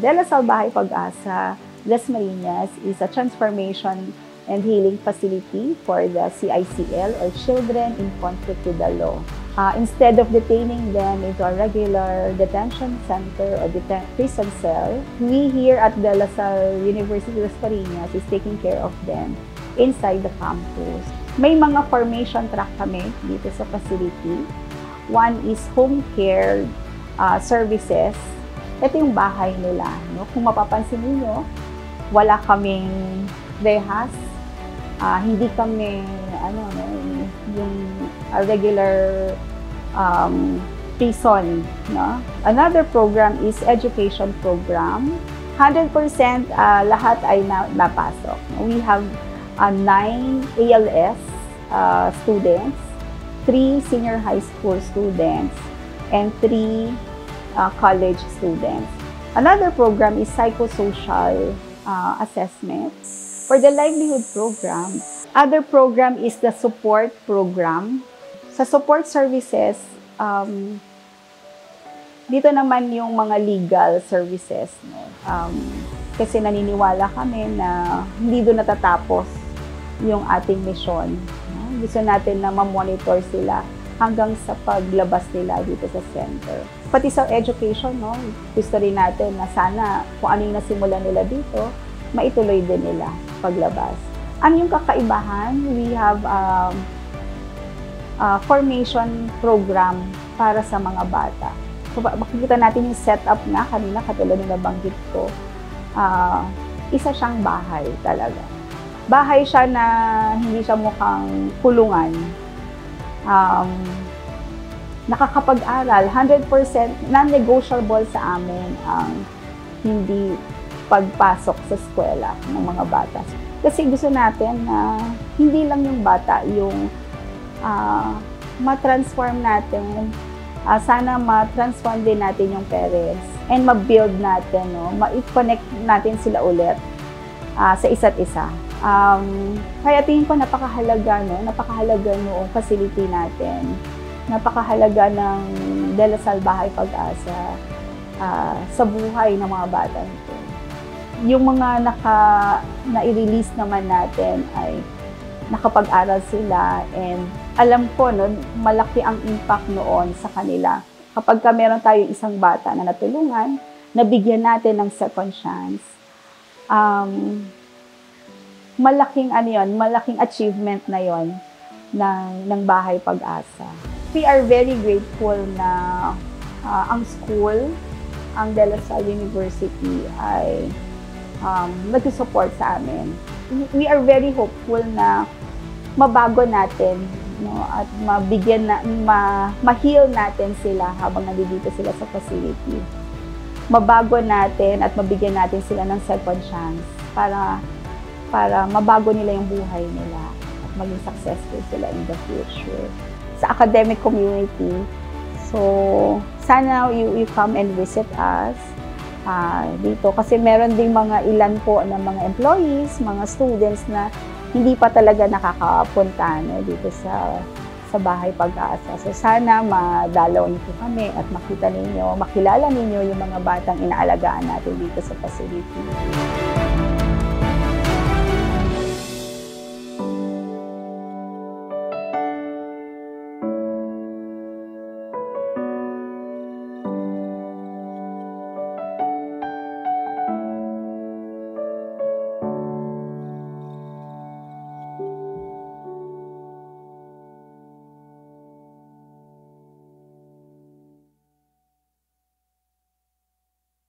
De La Salle Bahay Pag-asa, Dasmariñas is a transformation and healing facility for the CICL, or Children in Conflict with the Law. Instead of detaining them into a regular detention center or prison cell, we here at De La Salle University Dasmariñas is taking care of them inside the campus. May mga formation track kami dito sa facility. One is home care services. Ito yung bahay nila. No? Kung mapapansin niyo, wala kaming rehas. Hindi kami yung regular prison. No? Another program is education program. 100% lahat ay napasok. We have 9 ALS students, 3 senior high school students, and 3 college students. Another program is psychosocial assessment. For the livelihood program, other program is the support program. Sa support services, dito naman yung mga legal services. No? Kasi naniniwala kami na hindi doon natatapos yung ating mission. No? Gusto natin na ma-monitor sila hanggang sa paglabas nila dito sa center. Pati sa education, no? Gusto rin natin na sana kung ano yung nasimulan nila dito, maituloy din nila paglabas. Ano yung kakaibahan? We have formation program para sa mga bata. So, makikita natin yung setup nga kanina, katulad ng nabanggit ko. Isa siyang bahay talaga. Bahay siya na hindi siya mukhang kulungan. Nakakapag-aral, 100% non-negotiable sa amin ang hindi pagpasok sa eskwela ng mga bata. Kasi gusto natin na hindi lang yung bata yung ma-transform natin, sana ma-transform din natin yung parents and ma-build natin, no? Ma-connect natin sila ulit sa isa't isa. Kaya tingin ko napakahalaga, no? Napakahalaga noong facility natin. Napakahalaga ng De La Salle Bahay Pag-asa sa buhay ng mga bata nito. Yung mga na-release naman natin ay nakapag-aral sila, and alam ko, no, malaki ang impact noon sa kanila. Kapag meron tayong isang bata na natulungan, nabigyan natin ng second chance, malaking achievement na yon ng Bahay Pag-asa. We are very grateful na ang school, ang De La Salle University ay nag-support sa amin. We are very hopeful na mabago natin, no, at mabigyan na ma-heal natin sila habang nandito sila sa facility. Mabago natin at mabigyan natin sila ng second chance para mabago nila yung buhay nila at maging successful sila in the future. Sa academic community, so sana you come and visit us dito, kasi meron ding mga ilan po ng mga employees, mga students na hindi pa talaga nakakapunta, no, dito sa Bahay Pag-asa. So sana madalaw niyo po kami at makita ninyo, makilala ninyo yung mga batang inaalagaan natin dito sa facility.